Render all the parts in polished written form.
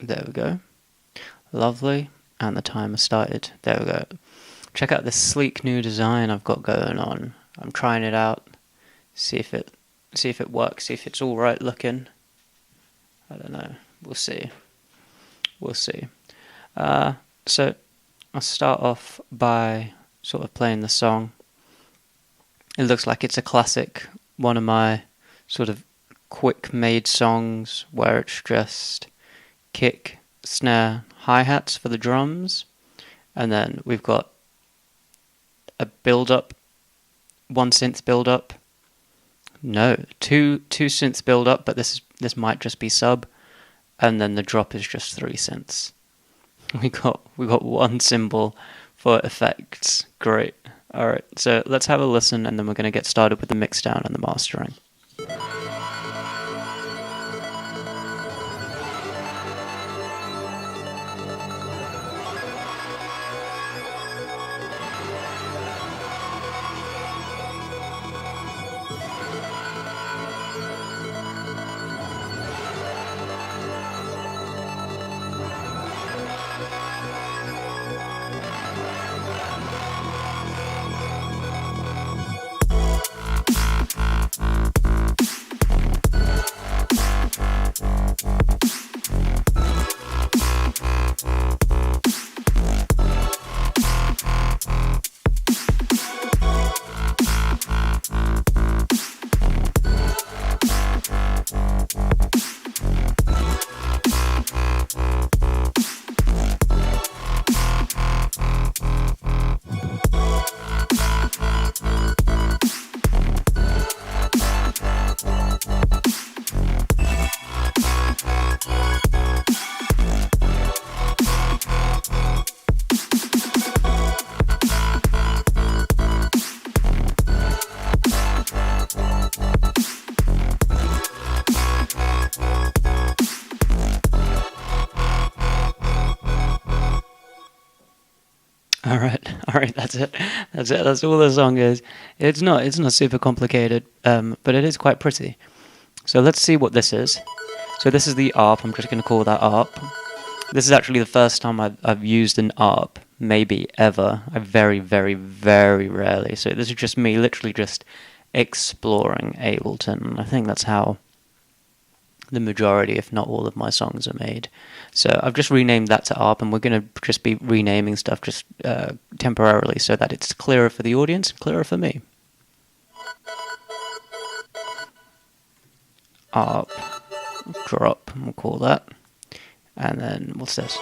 There we go. Lovely. And the timer started. There we go. Check out this sleek new design I've got going on. I'm trying it out. See if it works. See if it's all right looking. I don't know. We'll see. So I'll start off by sort of playing the song. It looks like it's a classic, one of my sort of quick-made songs where it's just kick, snare, hi-hats for the drums, and then we've got a build-up, one synth build-up. No, two synths build-up, but this might just be sub, and then the drop is just 3 synths. We got one cymbal for effects. Great. All right, so let's have a listen, and then we're going to get started with the mixdown and the mastering. All right, that's it. That's all the song is. It's not super complicated, but it is quite pretty. So let's see what this is. So this is the ARP. I'm just going to call that ARP. This is actually the first time I've used an ARP, maybe ever. I very, very, very rarely. So this is just me, literally just exploring Ableton. I think that's how the majority, if not all, of my songs are made. So I've just renamed that to ARP, and we're going to just be renaming stuff just temporarily so that it's clearer for the audience and clearer for me. ARP, drop, we'll call that. And then, what's this?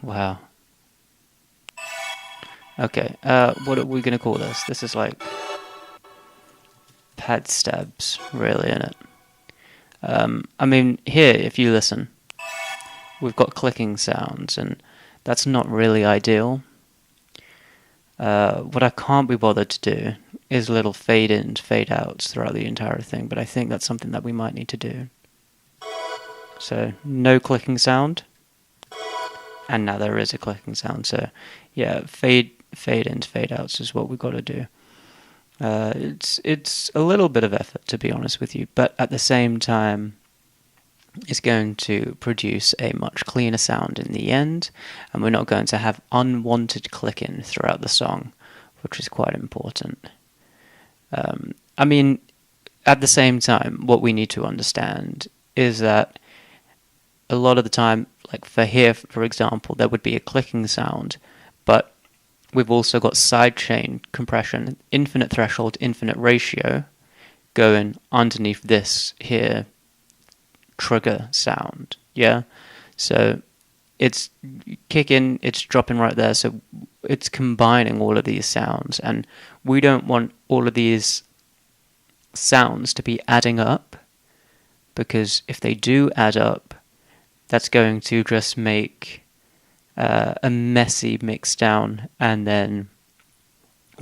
Wow. Okay, what are we going to call this? This is like pad stabs, really, in it. I mean, here, if you listen, we've got clicking sounds, and that's not really ideal. What I can't be bothered to do is little fade-ins, fade-outs throughout the entire thing, but I think that's something that we might need to do. So, no clicking sound, and now there is a clicking sound, so yeah, fade-ins, fade-outs is what we've got to do. It's a little bit of effort, to be honest with you, but at the same time, it's going to produce a much cleaner sound in the end, and we're not going to have unwanted clicking throughout the song, which is quite important. I mean, at the same time, what we need to understand is that a lot of the time, like for here, for example, there would be a clicking sound, but we've also got sidechain compression, infinite threshold, infinite ratio going underneath this here trigger sound, yeah? So it's kicking, it's dropping right there, so it's combining all of these sounds, and we don't want all of these sounds to be adding up, because if they do add up, that's going to just make a messy mix down, and then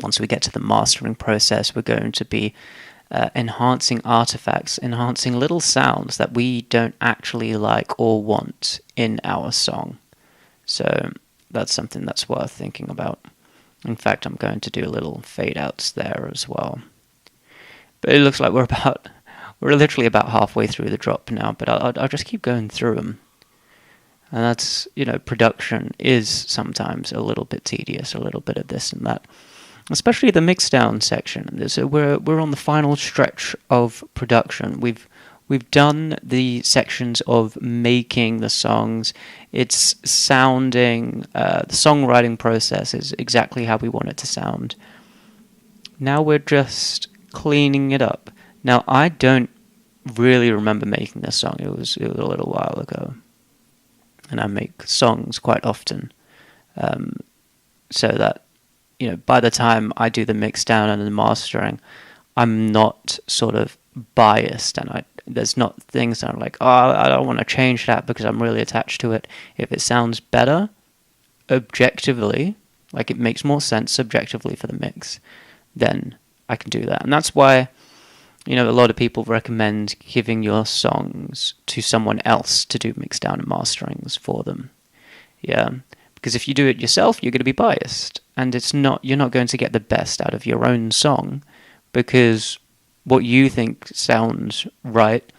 once we get to the mastering process, we're going to be enhancing artifacts, enhancing little sounds that we don't actually like or want in our song. So that's something that's worth thinking about. In fact, I'm going to do a little fade outs there as well. But it looks like we're We're literally about halfway through the drop now, but I'll just keep going through them. And that's, production is sometimes a little bit tedious, a little bit of this and that. Especially the mixdown section. So we're on the final stretch of production. We've done the sections of making the songs. It's sounding, the songwriting process is exactly how we want it to sound. Now we're just cleaning it up. Now, I don't really remember making this song. It was a little while ago. And I make songs quite often. So that, by the time I do the mix down and the mastering, I'm not sort of biased. And there's not things that I'm like, I don't want to change that because I'm really attached to it. If it sounds better, objectively, like it makes more sense subjectively for the mix, then I can do that. And that's why, a lot of people recommend giving your songs to someone else to do mix down and masterings for them. Yeah, because if you do it yourself, you're going to be biased, and you're not going to get the best out of your own song, because what you think sounds right,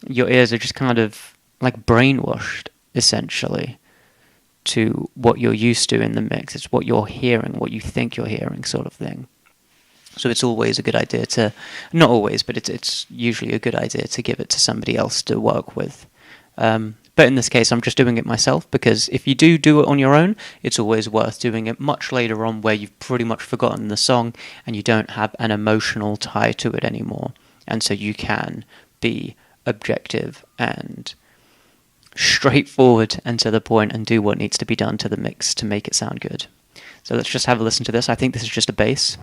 your ears are just kind of like brainwashed, essentially, to what you're used to in the mix. It's what you're hearing, what you think you're hearing, sort of thing. So it's always a good idea to, not always, but it's usually a good idea to give it to somebody else to work with. But in this case, I'm just doing it myself, because if you do it on your own, it's always worth doing it much later on where you've pretty much forgotten the song and you don't have an emotional tie to it anymore. And so you can be objective and straightforward and to the point and do what needs to be done to the mix to make it sound good. So let's just have a listen to this. I think this is just a bass.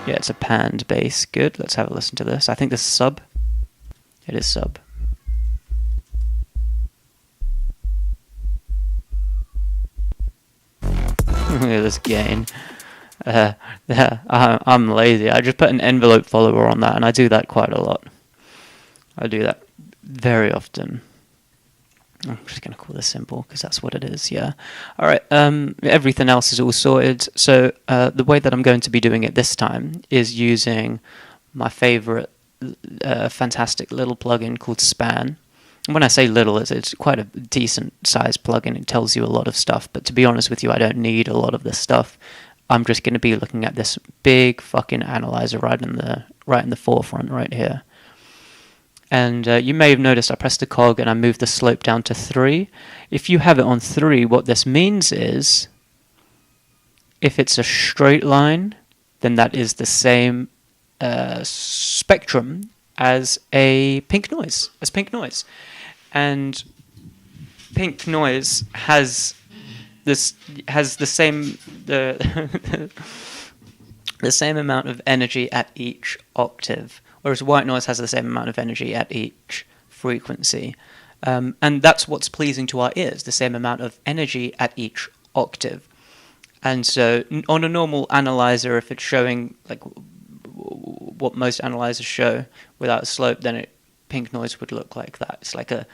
Yeah, it's a panned bass. Good. Let's have a listen to this. I think this is sub. It is sub. Look at this gain. I'm lazy. I just put an envelope follower on that, and I do that quite a lot. I do that very often. I'm just going to call this simple because that's what it is, yeah. All right, everything else is all sorted. So the way that I'm going to be doing it this time is using my favorite fantastic little plugin called Span. And when I say little, it's quite a decent sized plugin. It tells you a lot of stuff, but to be honest with you, I don't need a lot of this stuff. I'm just going to be looking at this big fucking analyzer right in the forefront right here. And you may have noticed I pressed the cog and I moved the slope down to 3. If you have it on 3, what this means is, if it's a straight line, then that is the same spectrum as pink noise. And pink noise has the same the same amount of energy at each octave, whereas white noise has the same amount of energy at each frequency. And that's what's pleasing to our ears, the same amount of energy at each octave. And so on a normal analyzer, if it's showing like what most analyzers show without a slope, then pink noise would look like that. It's like a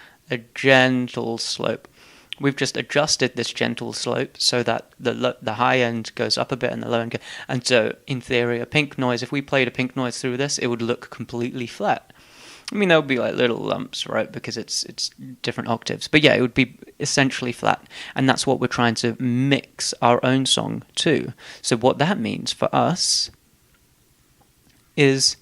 gentle slope. We've just adjusted this gentle slope so that the high end goes up a bit and the low end goes. And so, in theory, a pink noise, if we played a pink noise through this, it would look completely flat. I mean, there would be like little lumps, right, because it's different octaves. But yeah, it would be essentially flat. And that's what we're trying to mix our own song to. So what that means for us is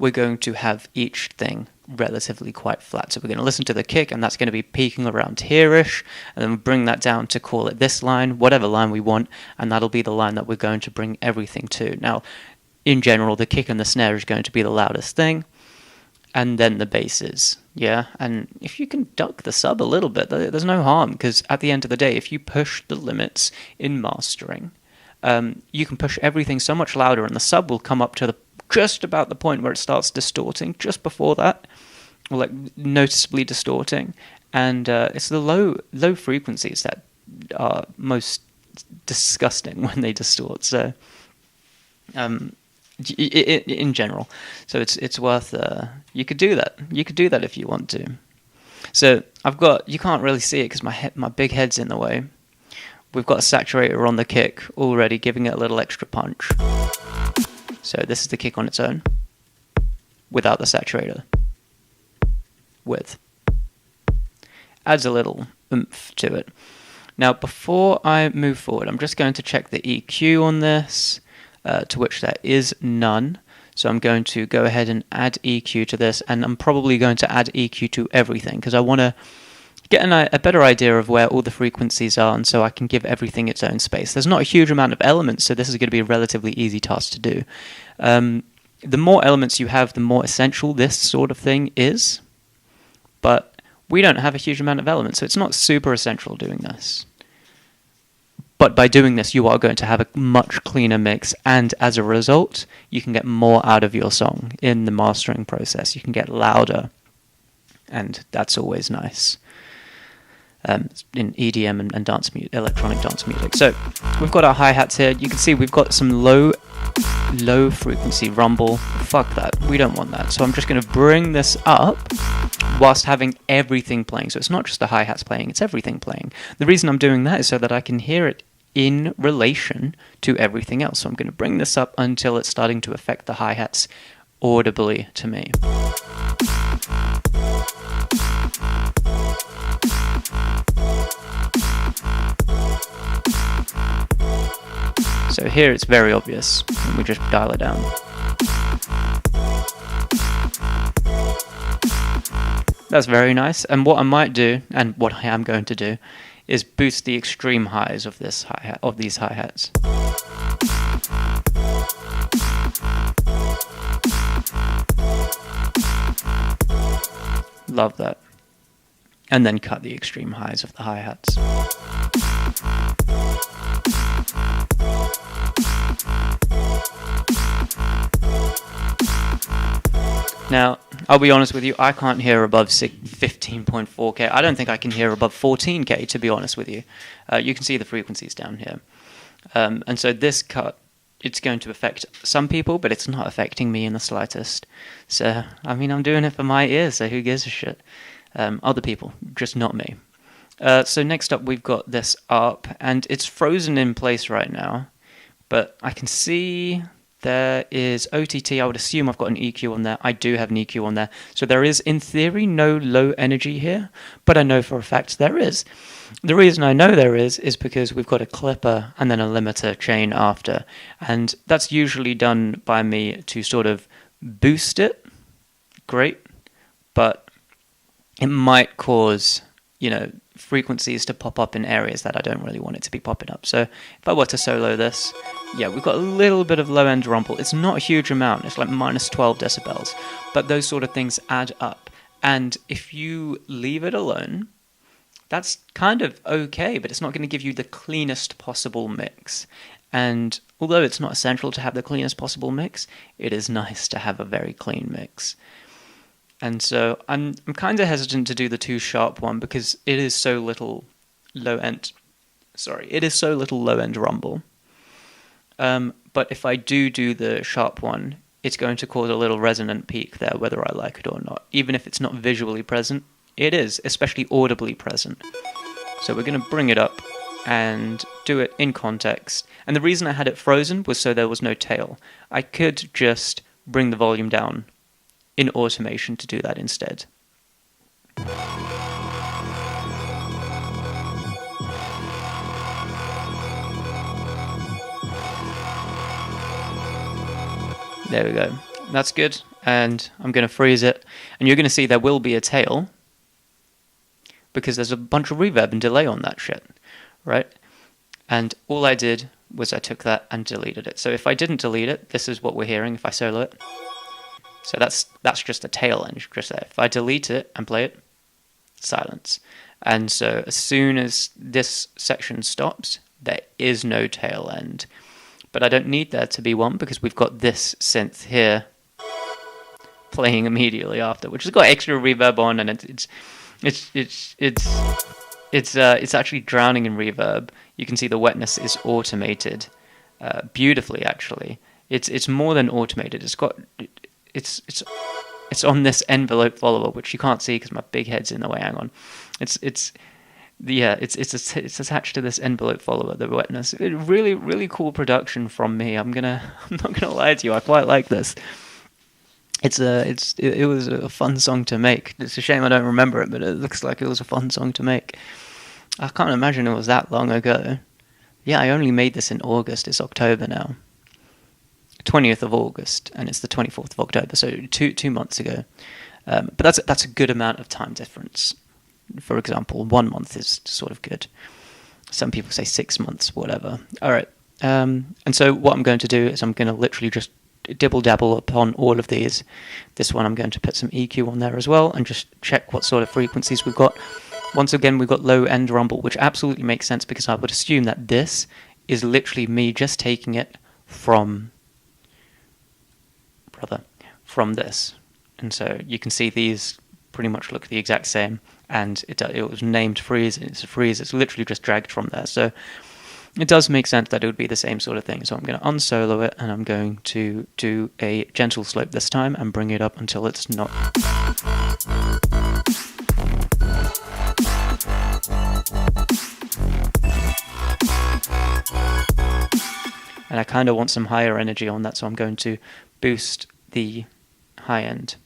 we're going to have each thing relatively quite flat. So we're going to listen to the kick, and that's going to be peaking around here-ish, and then bring that down to call it this line, whatever line we want, and that'll be the line that we're going to bring everything to. Now, in general, the kick and the snare is going to be the loudest thing, and then the basses, yeah? And if you can duck the sub a little bit, there's no harm, because at the end of the day, if you push the limits in mastering, you can push everything so much louder, and the sub will come up to just about the point where it starts distorting, just before that, or like noticeably distorting, and it's the low frequencies that are most disgusting when they distort. So, in general, so it's worth. You could do that. You could do that if you want to. So you can't really see it because my big head's in the way. We've got a saturator on the kick already, giving it a little extra punch. So this is the kick on its own, without the saturator. With. Adds a little oomph to it. Now, before I move forward, I'm just going to check the EQ on this, to which there is none. So I'm going to go ahead and add EQ to this, and I'm probably going to add EQ to everything, because I want to get a better idea of where all the frequencies are, and so I can give everything its own space. There's not a huge amount of elements, so this is going to be a relatively easy task to do. The more elements you have, the more essential this sort of thing is, but we don't have a huge amount of elements, so it's not super essential doing this. But by doing this, you are going to have a much cleaner mix, and as a result, you can get more out of your song in the mastering process. You can get louder, and that's always nice in EDM and electronic dance music. So we've got our hi-hats here. You can see we've got some low frequency rumble. Fuck that. We don't want that. So I'm just going to bring this up whilst having everything playing. So it's not just the hi-hats playing, it's everything playing. The reason I'm doing that is so that I can hear it in relation to everything else. So I'm going to bring this up until it's starting to affect the hi-hats audibly to me. So here it's very obvious, and we just dial it down. That's very nice, and what I might do, and what I am going to do, is boost the extreme highs of this hi-hat, of these hi-hats. Love that. And then cut the extreme highs of the hi-hats. Now, I'll be honest with you, I can't hear above 15.4K. I don't think I can hear above 14K, to be honest with you. You can see the frequencies down here. And so this cut, it's going to affect some people, but it's not affecting me in the slightest. So, I mean, I'm doing it for my ears, so who gives a shit? Other people, just not me. So next up, we've got this ARP, and it's frozen in place right now. But I can see there is OTT. I would assume I've got an EQ on there. I do have an EQ on there. So there is, in theory, no low energy here, but I know for a fact there is. The reason I know there is because we've got a clipper and then a limiter chain after. And that's usually done by me to sort of boost it. Great. But it might cause, frequencies to pop up in areas that I don't really want it to be popping up. So if I were to solo this, yeah, we've got a little bit of low-end rumble. It's not a huge amount. It's like minus 12 decibels. But those sort of things add up. And if you leave it alone, that's kind of okay, but it's not going to give you the cleanest possible mix. And although it's not essential to have the cleanest possible mix, it is nice to have a very clean mix. And so I'm kind of hesitant to do the too sharp one because it is so little low-end. It is so little low-end rumble. But if I do the sharp one, it's going to cause a little resonant peak there, whether I like it or not. Even if it's not visually present, it is, especially audibly present. So we're going to bring it up and do it in context. And the reason I had it frozen was so there was no tail. I could just bring the volume down in automation to do that instead. There we go. That's good. And I'm going to freeze it. And you're going to see there will be a tail because there's a bunch of reverb and delay on that shit, right? And all I did was I took that and deleted it. So if I didn't delete it, this is what we're hearing if I solo it. So that's just a tail end just there. If I delete it and play it, silence. And so as soon as this section stops, there is no tail end. But I don't need there to be one because we've got this synth here playing immediately after, which has got extra reverb on, and it's actually drowning in reverb. You can see the wetness is automated beautifully. Actually, it's more than automated. It's on this envelope follower, which you can't see because my big head's in the way. Hang on, Yeah, it's attached to this envelope follower, the wetness. Really, really cool production from me. I'm not gonna lie to you. I quite like this. It was a fun song to make. It's a shame I don't remember it, but it looks like it was a fun song to make. I can't imagine it was that long ago. Yeah, I only made this in August. It's October now. 20th of August, and it's the 24th of October, so 2 months ago. But that's a good amount of time difference. For example, 1 month is sort of good. Some people say 6 months, whatever. All right. And so what I'm going to do is I'm going to literally just dibble dabble upon all of these. This one I'm going to put some EQ on there as well and just check what sort of frequencies we've got. Once again, we've got low end rumble, which absolutely makes sense because I would assume that this is literally me just taking it from this. And so you can see these pretty much look the exact same, and it was named freeze, and it's a freeze. It's literally just dragged from there. So it does make sense that it would be the same sort of thing. So I'm going to unsolo it, and I'm going to do a gentle slope this time and bring it up until it's not. And I kind of want some higher energy on that, so I'm going to boost the high end.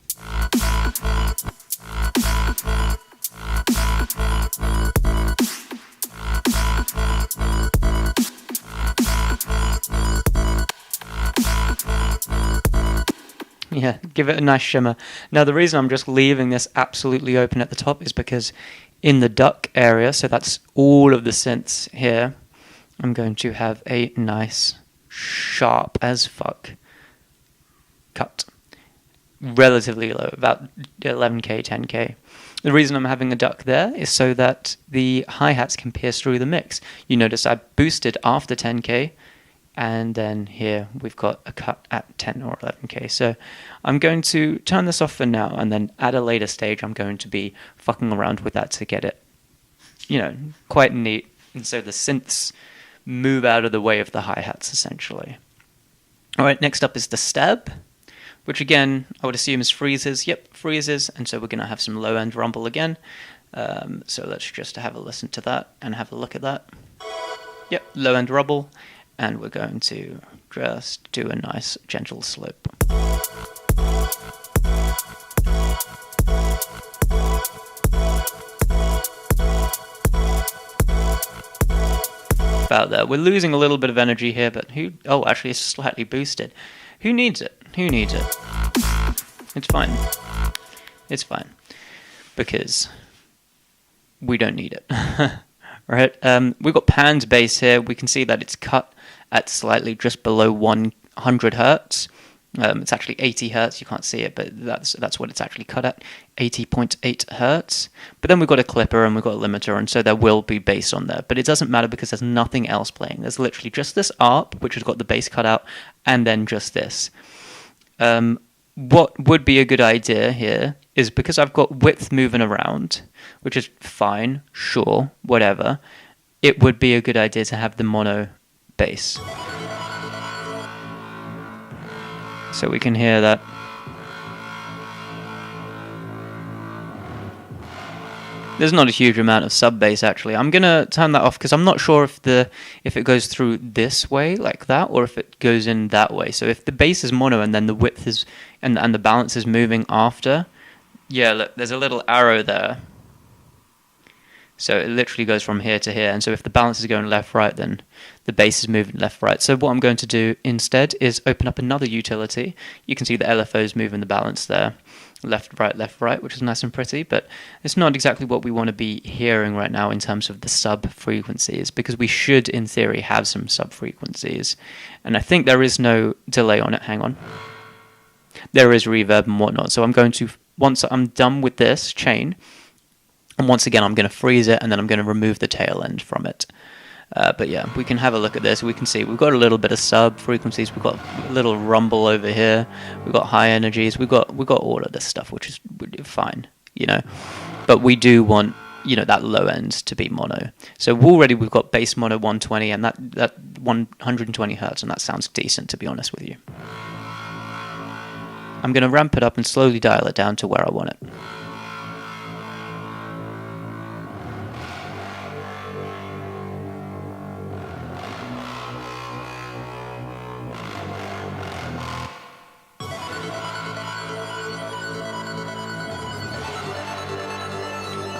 Yeah, give it a nice shimmer. Now the reason I'm just leaving this absolutely open at the top is because in the duck area, so that's all of the synths here, I'm going to have a nice sharp as fuck cut. Relatively low, about 11k, 10k. The reason I'm having a duck there is so that the hi-hats can pierce through the mix. You notice I boosted after 10k, and then here we've got a cut at 10 or 11k. So I'm going to turn this off for now, and then at a later stage I'm going to be fucking around with that to get it, quite neat. And so the synths move out of the way of the hi-hats, essentially. Alright, next up is the stab, which again, I would assume is freezes. Yep, freezes, and so we're going to have some low-end rumble again. So let's just have a listen to that and have a look at that. Yep, low-end rumble, and we're going to just do a nice gentle slope. About there. We're losing a little bit of energy here, but actually it's slightly boosted. Who needs it? Who needs it? It's fine. It's fine. Because we don't need it. Right? We've got panned bass here. We can see that it's cut at slightly just below 100 hertz. It's actually 80 hertz. You can't see it, but that's what it's actually cut at, 80.8 hertz. But then we've got a clipper and we've got a limiter, and so there will be bass on there. But it doesn't matter because there's nothing else playing. There's literally just this ARP, which has got the bass cut out, and then just this. What would be a good idea here is, because I've got width moving around, which is fine, sure, whatever, it would be a good idea to have the mono bass. So we can hear that. There's not a huge amount of sub bass actually. I'm gonna turn that off because I'm not sure if it goes through this way like that, or if it goes in that way. So if the bass is mono and then the width is and the balance is moving after, yeah, look, there's a little arrow there. So it literally goes from here to here, and so if the balance is going left right, then the bass is moving left right. So what I'm going to do instead is open up another utility. You can see the LFO is moving the balance there, left right, which is nice and pretty, but it's not exactly what we want to be hearing right now in terms of the sub frequencies, because we should in theory have some sub frequencies, and I think there is no delay on it. Hang on, there is reverb and whatnot. So I'm going to, once I'm done with this chain, and once again I'm going to freeze it, and then I'm going to remove the tail end from it. But yeah, we can have a look at this. We can see we've got a little bit of sub frequencies. We've got a little rumble over here. We've got high energies. We've got all of this stuff, which is fine, But we do want, that low end to be mono. So already we've got bass mono 120 and that 120 hertz, and that sounds decent, to be honest with you. I'm going to ramp it up and slowly dial it down to where I want it.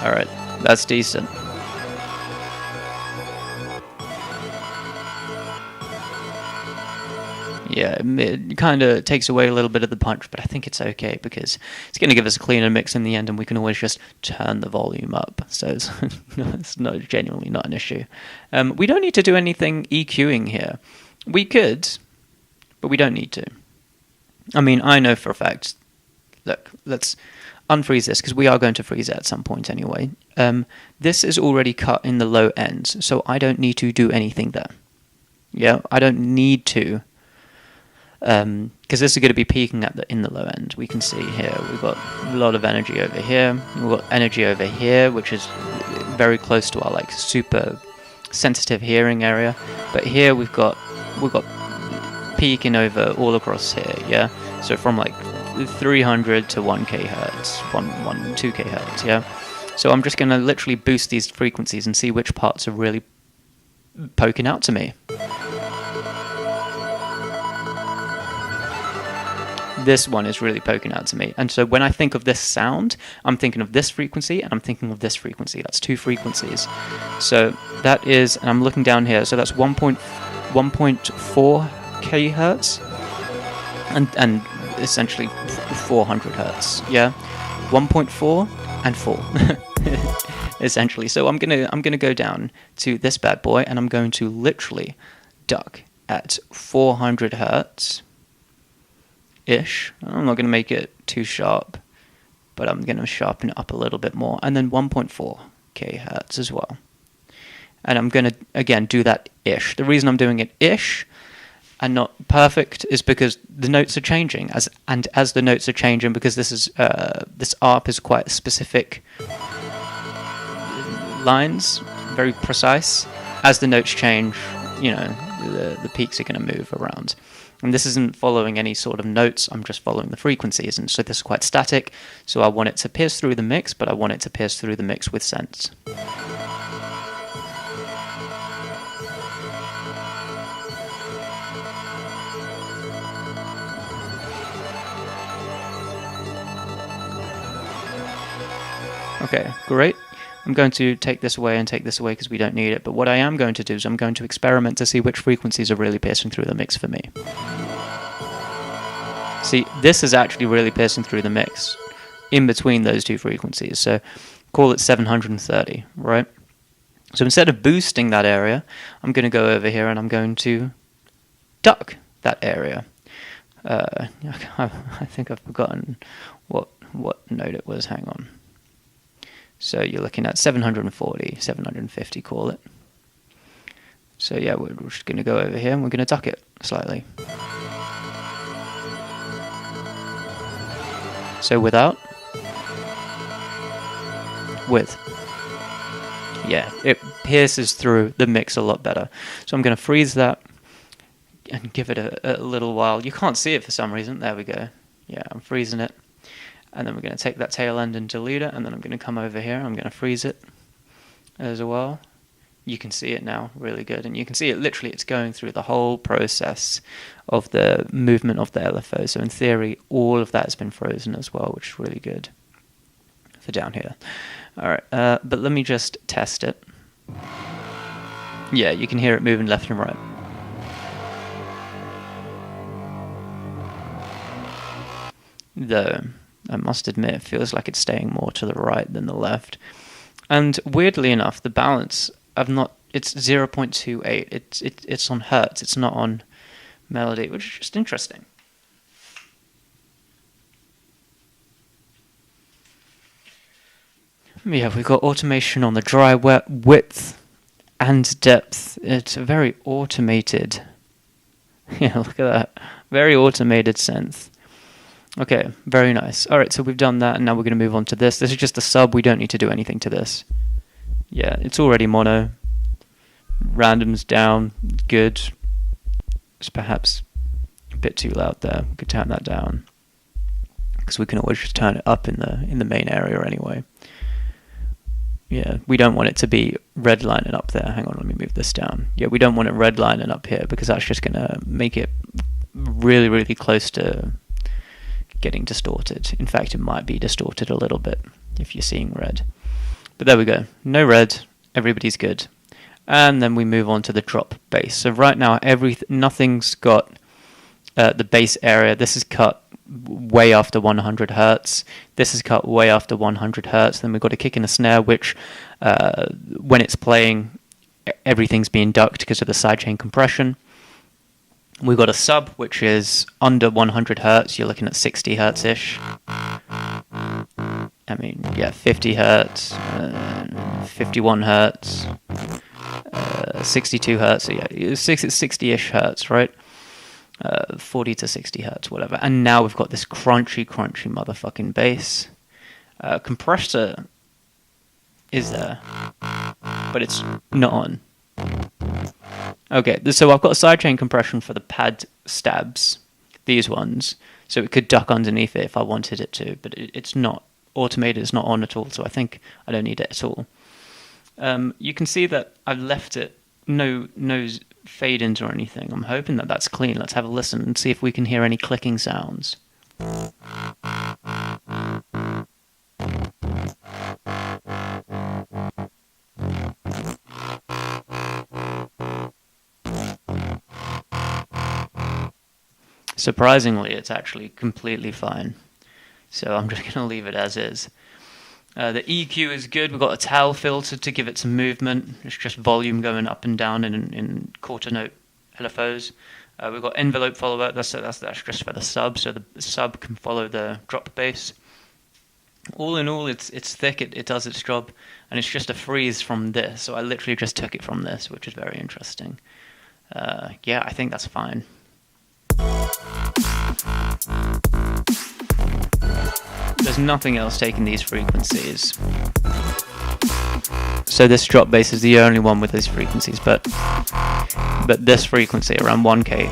Alright, that's decent. Yeah, it kind of takes away a little bit of the punch, but I think it's okay because it's going to give us a cleaner mix in the end, and we can always just turn the volume up. So it's not genuinely not an issue. We don't need to do anything EQing here. We could, but we don't need to. I mean, I know for a fact. Look, let's unfreeze this because we are going to freeze it at some point anyway. This is already cut in the low ends, so I don't need to do anything there. Yeah, I don't need to. Because this is going to be peaking in the low end. We can see here we've got a lot of energy over here. We've got energy over here, which is very close to our like super sensitive hearing area. But here we've got peaking over all across here. Yeah, so from like 300 to 1k hertz, 2k hertz. Yeah, so I'm just going to literally boost these frequencies and see which parts are really poking out to me. This one is really poking out to me. And so when I think of this sound, I'm thinking of this frequency and I'm thinking of this frequency. That's two frequencies. So that is, and I'm looking down here, so that's 1.4 kHz and essentially 400 hertz. Yeah, 1.4 and 4 essentially. So I'm gonna go down to this bad boy and I'm going to literally duck at 400 hertz. Ish. I'm not going to make it too sharp, but I'm going to sharpen it up a little bit more. And then 1.4 kHz as well. And I'm going to, again, do that ish. The reason I'm doing it ish and not perfect is because the notes are changing. As the notes are changing, because this ARP is quite specific lines, very precise. As the notes change, you know, the peaks are going to move around. And this isn't following any sort of notes, I'm just following the frequencies, and so this is quite static, so I want it to pierce through the mix, but I want it to pierce through the mix with sense. Okay, great. I'm going to take this away and take this away because we don't need it, but what I am going to do is I'm going to experiment to see which frequencies are really piercing through the mix for me. See, this is actually really piercing through the mix in between those two frequencies, so call it 730, right? So instead of boosting that area, I'm going to go over here and I'm going to duck that area. I think I've forgotten what note it was, hang on. So you're looking at 740, 750, call it. So yeah, we're just going to go over here and we're going to duck it slightly. So without, with. Yeah, it pierces through the mix a lot better. So I'm going to freeze that and give it a little while. You can't see it for some reason. There we go. Yeah, I'm freezing it. And then we're going to take that tail end and delete it, and then I'm going to come over here, I'm going to freeze it as well. You can see it now really good, and you can see it literally, it's going through the whole process of the movement of the LFO. So in theory, all of that has been frozen as well, which is really good for down here. Alright, but let me just test it. Yeah, you can hear it moving left and right. Though, I must admit, it feels like it's staying more to the right than the left. And weirdly enough, the balance, it's 0.28. It's on hertz, it's not on melody, which is just interesting. Yeah, we've got automation on the dry, wet, width, and depth. It's a very automated, yeah, look at that, very automated synth. Okay, very nice. Alright, so we've done that, and now we're going to move on to this. This is just a sub, we don't need to do anything to this. Yeah, it's already mono. Random's down, good. It's perhaps a bit too loud there. We could turn that down. Because we can always just turn it up in the main area anyway. Yeah, we don't want it to be redlining up there. Hang on, let me move this down. Yeah, we don't want it redlining up here, because that's just going to make it really, really close to getting distorted. In fact, it might be distorted a little bit if you're seeing red. But there we go. No red. Everybody's good. And then we move on to the drop bass. So right now, nothing's got the bass area. This is cut way after 100 hertz. This is cut way after 100 hertz. Then we've got a kick and a snare, which when it's playing, everything's being ducked because of the sidechain compression. We've got a sub, which is under 100 hertz. You're looking at 60 hertz-ish. I mean, yeah, 50 hertz, 51 hertz, 62 hertz. So yeah, 60-ish hertz, right? 40 to 60 hertz, whatever. And now we've got this crunchy motherfucking bass. Compressor is there, but it's not on. Okay, so I've got a sidechain compression for the pad stabs, these ones, so it could duck underneath it if I wanted it to, but it's not automated, it's not on at all, so I think I don't need it at all. You can see that I've left it no fade-ins or anything. I'm hoping that that's clean. Let's have a listen and see if we can hear any clicking sounds. Surprisingly, it's actually completely fine. So I'm just going to leave it as is. The EQ is good. We've got a towel filter to give it some movement. It's just volume going up and down in quarter note LFOs. We've got envelope follower. That's just for the sub, so the sub can follow the drop bass. All in all, it's thick. It does its job, and it's just a freeze from this. So I literally just took it from this, which is very interesting. Yeah, I think that's fine. There's nothing else taking these frequencies. So this drop bass is the only one with these frequencies, but this frequency around 1K.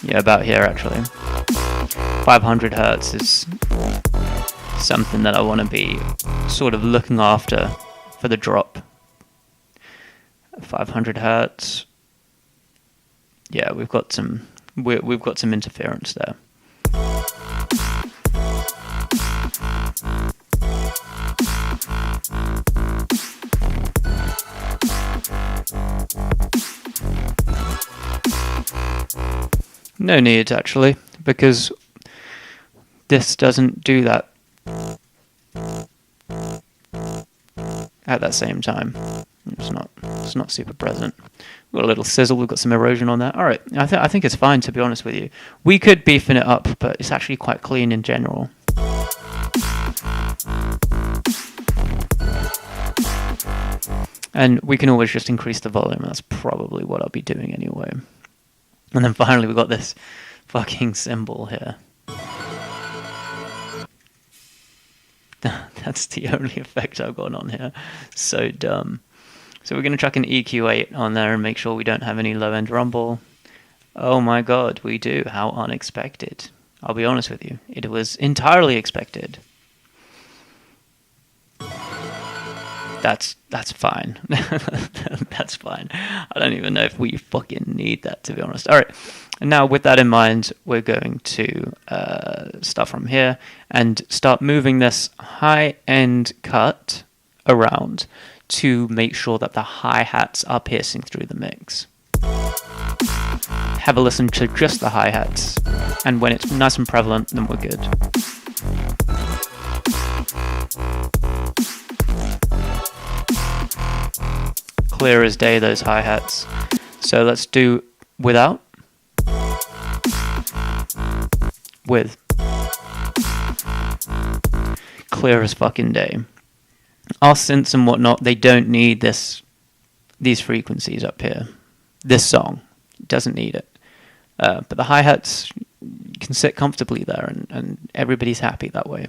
Yeah, about here actually. 500 hertz is something that I want to be sort of looking after for the drop. 500 hertz. Yeah, we've got some interference there. No need actually, because this doesn't do that at that same time. It's not super present. We've got a little sizzle, we've got some erosion on that. Alright, I think it's fine, to be honest with you. We could beefing it up, but it's actually quite clean in general. And we can always just increase the volume. That's probably what I'll be doing anyway. And then finally we've got this fucking cymbal here. That's the only effect I've got on here. So dumb. So we're going to chuck an EQ8 on there and make sure we don't have any low-end rumble. Oh my god, we do. How unexpected. I'll be honest with you. It was entirely expected. That's fine. That's fine. I don't even know if we fucking need that, to be honest. Alright, and now with that in mind, we're going to start from here and start moving this high-end cut around to make sure that the hi-hats are piercing through the mix. Have a listen to just the hi-hats, and when it's nice and prevalent, then we're good. Clear as day, those hi-hats. So let's do without. With. Clear as fucking day. Our synths and whatnot, they don't need these frequencies up here. This song doesn't need it. But the hi-hats can sit comfortably there, and everybody's happy that way.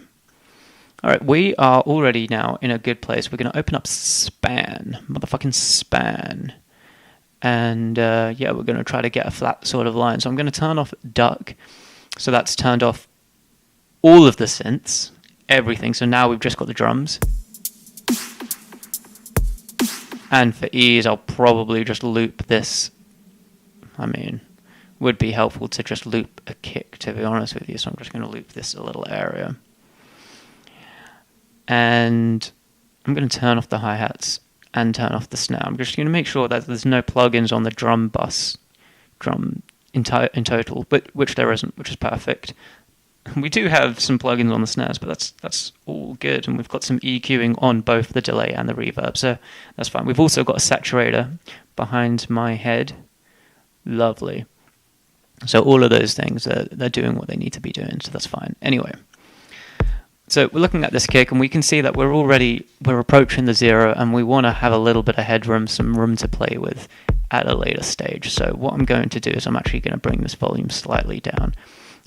Alright, we are already now in a good place. We're going to open up Span. Motherfucking Span. And yeah, we're going to try to get a flat sort of line. So I'm going to turn off Duck. So that's turned off all of the synths. Everything. So now we've just got the drums. And for ease, I'll probably just loop this. I mean, would be helpful to just loop a kick, to be honest with you. So I'm just going to loop this a little area. And I'm going to turn off the hi-hats and turn off the snare. I'm just going to make sure that there's no plugins on the drum in total, but which there isn't, which is perfect. We do have some plugins on the snares, but that's all good, and we've got some EQing on both the delay and the reverb, so that's fine. We've also got a saturator behind my head. Lovely. So all of those things, they're doing what they need to be doing, so that's fine. Anyway, so we're looking at this kick, and we can see that we're approaching the 0, and we want to have a little bit of headroom, some room to play with at a later stage. So what I'm going to do is I'm actually going to bring this volume slightly down,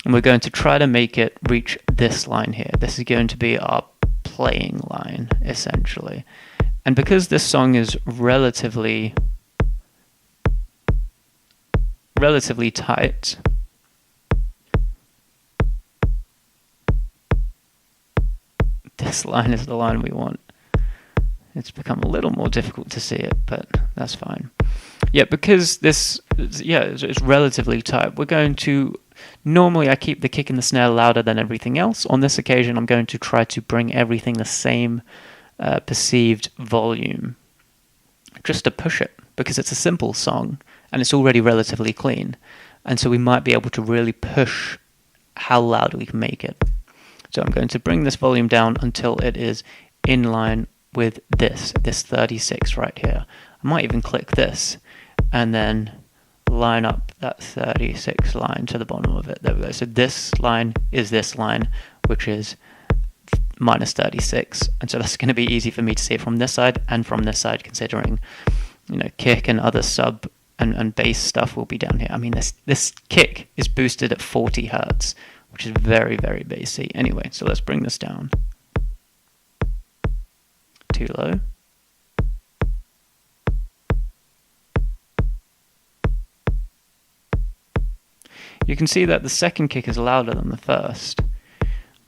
and we're going to try to make it reach this line here. This is going to be our playing line, essentially. And because this song is relatively tight, this line is the line we want. It's become a little more difficult to see it, but that's fine. Yeah, because this, it's relatively tight, we're going to, normally I keep the kick and the snare louder than everything else. On this occasion, I'm going to try to bring everything the same perceived volume, just to push it, because it's a simple song, and it's already relatively clean. And so we might be able to really push how loud we can make it. So I'm going to bring this volume down until it is in line with this 36 right here. I might even click this and then line up that 36 line to the bottom of it. There we go. So this line is this line, which is minus 36. And so that's going to be easy for me to see it from this side and from this side, considering, kick and other sub and bass stuff will be down here. I mean, this kick is boosted at 40 hertz, which is very, very bassy. Anyway, so let's bring this down. Too low. You can see that the second kick is louder than the first.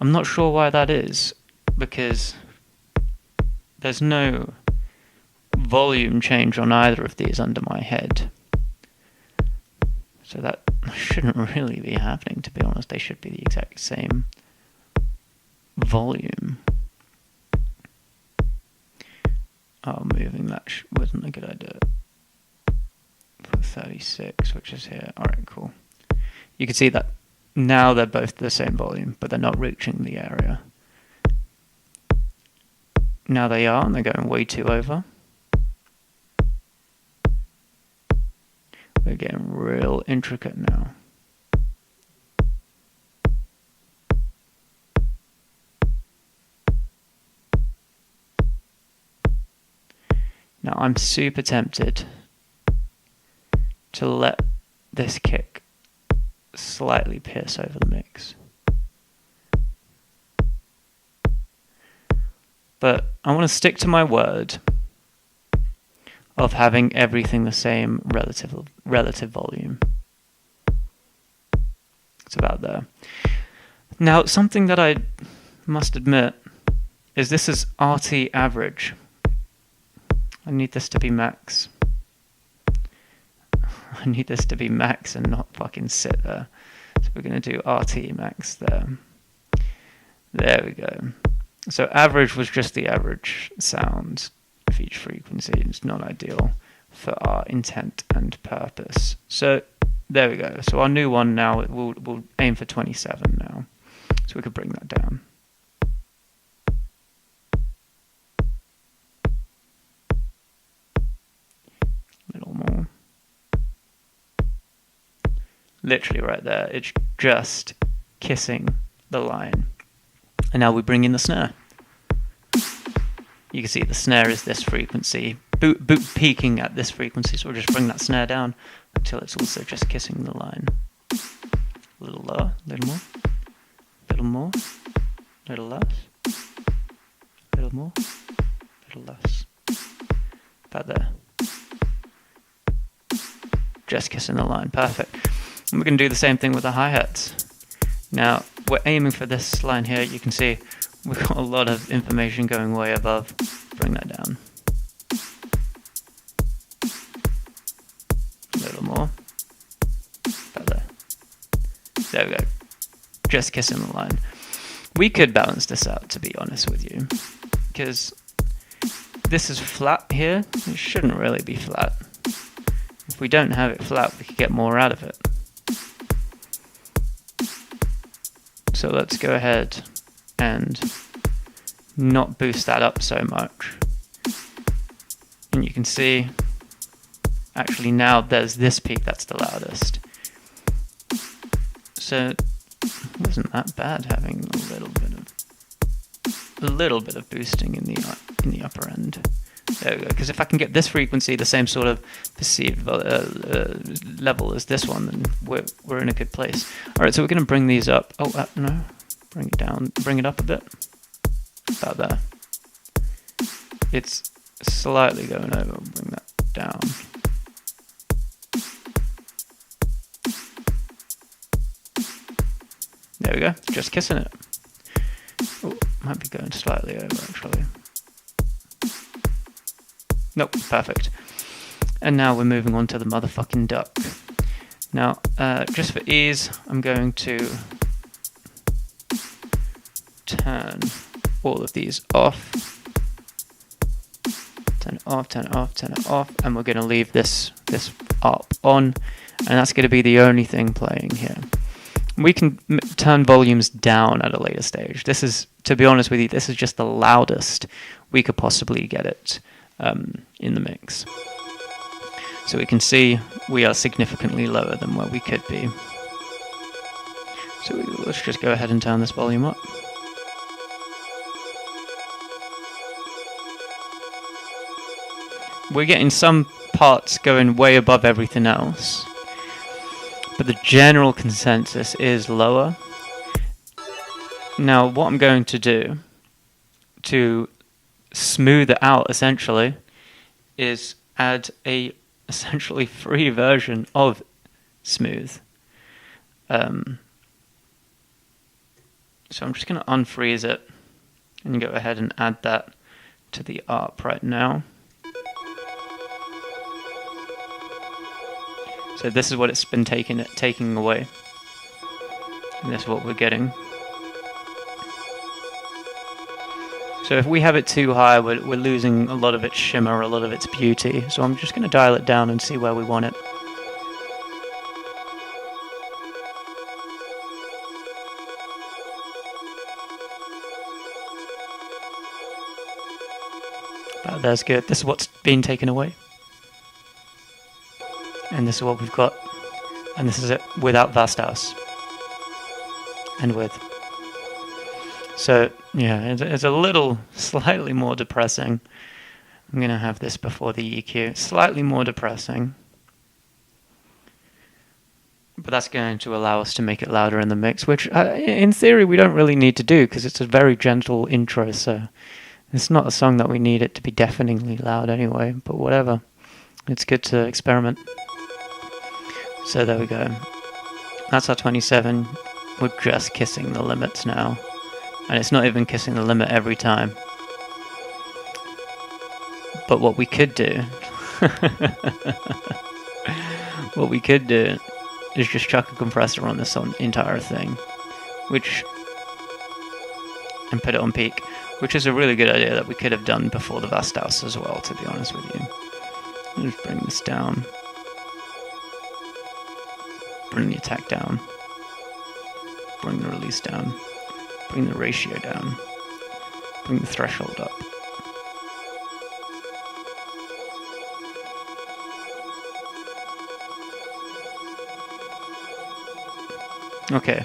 I'm not sure why that is, because there's no volume change on either of these under my head. So that shouldn't really be happening, to be honest. They should be the exact same volume. Oh, moving that wasn't a good idea. For 36, which is here. Alright, cool. You can see that now they're both the same volume, but they're not reaching the area. Now they are, and they're going way too over. We're getting real intricate now. Now I'm super tempted to let this kick slightly pierce over the mix. But I want to stick to my word of having everything the same relative volume. It's about there. Now, something that I must admit is this is RT average. I need this to be max. I need this to be max and not fucking sit there. So we're going to do RT max there. There we go. So average was just the average sound of each frequency. It's not ideal for our intent and purpose. So there we go. So our new one now, we'll aim for 27 now. So we could bring that down. A little more. Literally right there. It's just kissing the line. And now we bring in the snare. You can see the snare is this frequency, boot peaking at this frequency, so we'll just bring that snare down until it's also just kissing the line. A little lower, a little more, a little more, a little less, a little more, a little less. About there. Just kissing the line, perfect. And we're going to do the same thing with the hi-hats. Now, we're aiming for this line here. You can see we've got a lot of information going way above. Bring that down. A little more. About there. There we go. Just kissing the line. We could balance this out, to be honest with you, because this is flat here. It shouldn't really be flat. If we don't have it flat, we could get more out of it. So let's go ahead and not boost that up so much. And you can see, actually now there's this peak that's the loudest. So it wasn't that bad having a little bit of boosting in the upper end. There we go. Because if I can get this frequency the same sort of perceived level as this one, then we're in a good place. All right, so we're going to bring these up. Oh no, bring it down, bring it up a bit. About there. It's slightly going over. Bring that down. There we go. Just kissing it. Oh, might be going slightly over actually. Nope, perfect. And now we're moving on to the motherfucking duck. Now, just for ease, I'm going to turn all of these off. Turn it off, turn it off, turn it off, and we're going to leave this up on, and that's going to be the only thing playing here. We can turn volumes down at a later stage. This is, to be honest with you, this is just the loudest we could possibly get it in the mix. So we can see we are significantly lower than where we could be. So let's just go ahead and turn this volume up. We're getting some parts going way above everything else, but the general consensus is lower. Now, what I'm going to do to smooth it out, essentially, is add a essentially free version of Smooth. So I'm just going to unfreeze it and go ahead and add that to the ARP right now. So this is what it's been taking away, and this is what we're getting. So if we have it too high, we're losing a lot of its shimmer, a lot of its beauty. So I'm just going to dial it down and see where we want it. About there's good. This is what's been taken away. And this is what we've got. And this is it without Vasthouse. And with. So, yeah, it's a little slightly more depressing. I'm going to have this before the EQ. Slightly more depressing. But that's going to allow us to make it louder in the mix, which in theory we don't really need to do because it's a very gentle intro, so it's not a song that we need it to be deafeningly loud anyway, but whatever. It's good to experiment. So there we go. That's our 27. We're just kissing the limits now. And it's not even kissing the limit every time. But what we could do... what we could do is just chuck a compressor on this entire thing. And put it on peak. Which is a really good idea that we could have done before the Vasthouse as well, to be honest with you. Just bring this down. Bring the attack down. Bring the release down. Bring the ratio down. Bring the threshold up. Okay.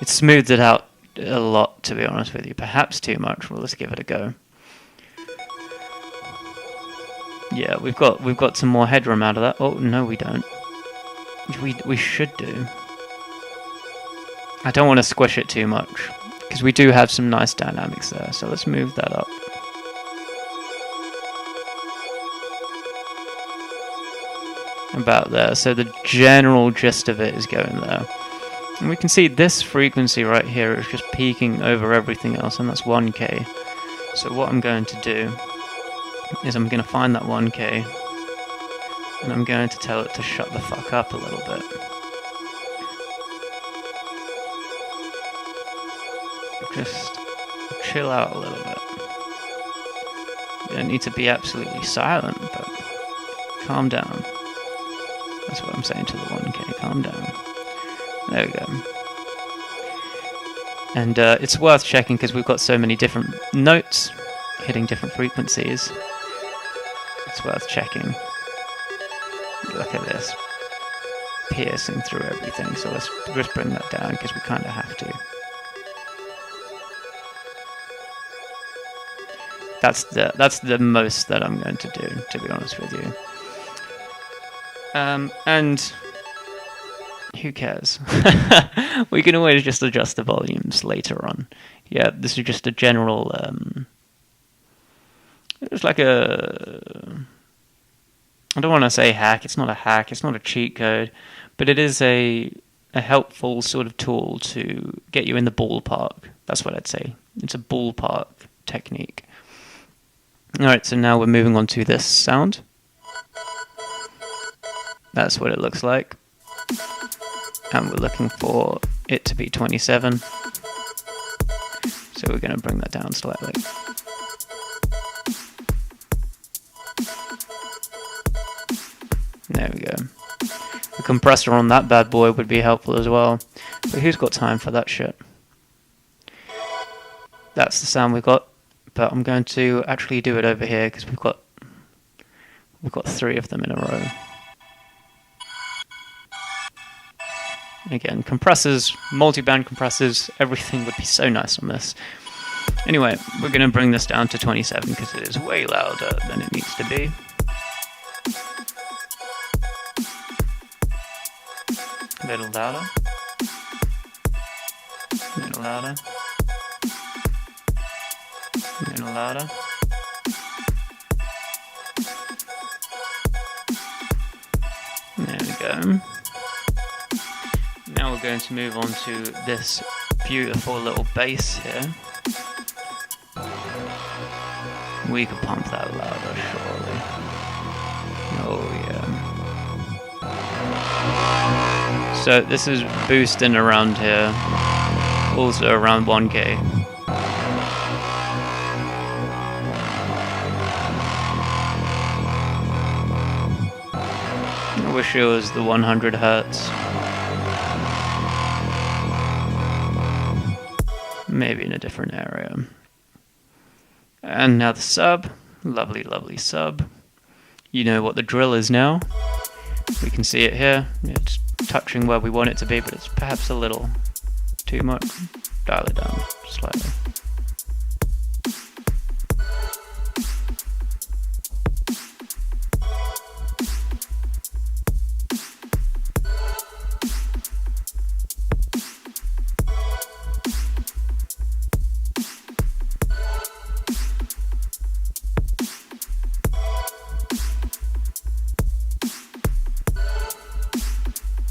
It smooths it out a lot, to be honest with you. Perhaps too much. Well, let's give it a go. Yeah, we've got some more headroom out of that. Oh, no, we don't. We should do. I don't want to squish it too much, because we do have some nice dynamics there, so let's move that up. About there, so the general gist of it is going there. And we can see this frequency right here is just peaking over everything else, and that's 1K. So what I'm going to do is I'm going to find that 1K, and I'm going to tell it to shut the fuck up a little bit. Just chill out a little bit. You don't need to be absolutely silent, but calm down. That's what I'm saying to the 1K, calm down. There we go. And it's worth checking because we've got so many different notes hitting different frequencies. It's worth checking. Look at this. Piercing through everything. So let's just bring that down because we kind of have to. That's the most that I'm going to do, to be honest with you. And who cares? We can always just adjust the volumes later on. Yeah, this is just a general. It's like a. I don't want to say hack. It's not a hack. It's not a cheat code, but it is a helpful sort of tool to get you in the ballpark. That's what I'd say. It's a ballpark technique. All right, so now we're moving on to this sound. That's what it looks like. And we're looking for it to be 27. So we're going to bring that down slightly. There we go. The compressor on that bad boy would be helpful as well. But who's got time for that shit? That's the sound we've got. But I'm going to actually do it over here because we've got 3 of them in a row. Again, compressors, multi-band compressors, everything would be so nice on this. Anyway, we're going to bring this down to 27 because it is way louder than it needs to be. A little louder. A little louder. A little louder. There we go. Now we're going to move on to this beautiful little bass here. We could pump that louder, surely. Oh yeah. So this is boosting around here, also around 1K. I wish it was the 100 hertz. Maybe in a different area. And now the sub. Lovely, lovely sub. You know what the drill is now. We can see it here. It's touching where we want it to be, but it's perhaps a little too much. Dial it down slightly.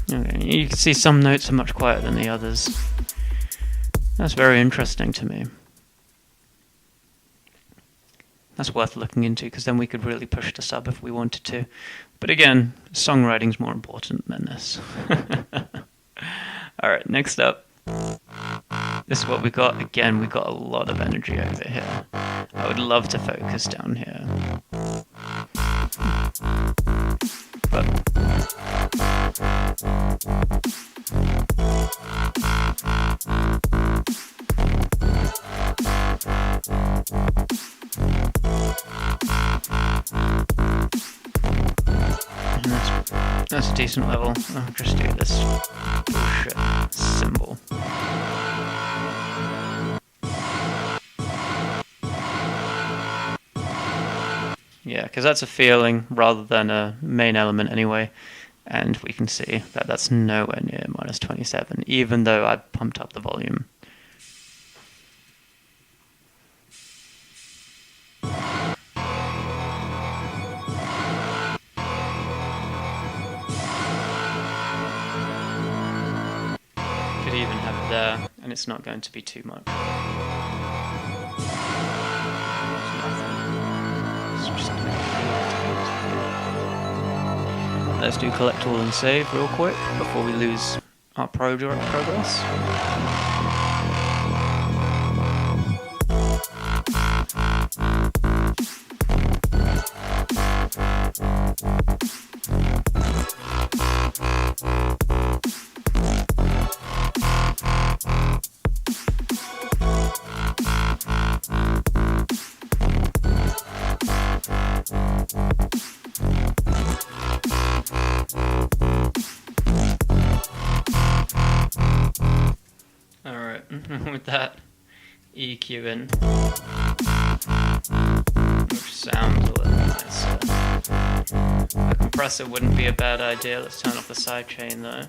Okay, you can see some notes are much quieter than the others. That's very interesting to me. That's worth looking into because then we could really push the sub if we wanted to. But again, songwriting's more important than this. Alright, next up. This is what we got. Again, we got a lot of energy over here. I would love to focus down here. But that's a decent level. I'll just do this bullshit cymbal. Yeah, because that's a feeling rather than a main element anyway. And we can see that that's nowhere near minus 27, even though I pumped up the volume. Could even have it there, and it's not going to be too much. Let's do collect all and save real quick before we lose our progress. with that EQ in, which sounds a little nicer. A compressor wouldn't be a bad idea. Let's turn off the sidechain though.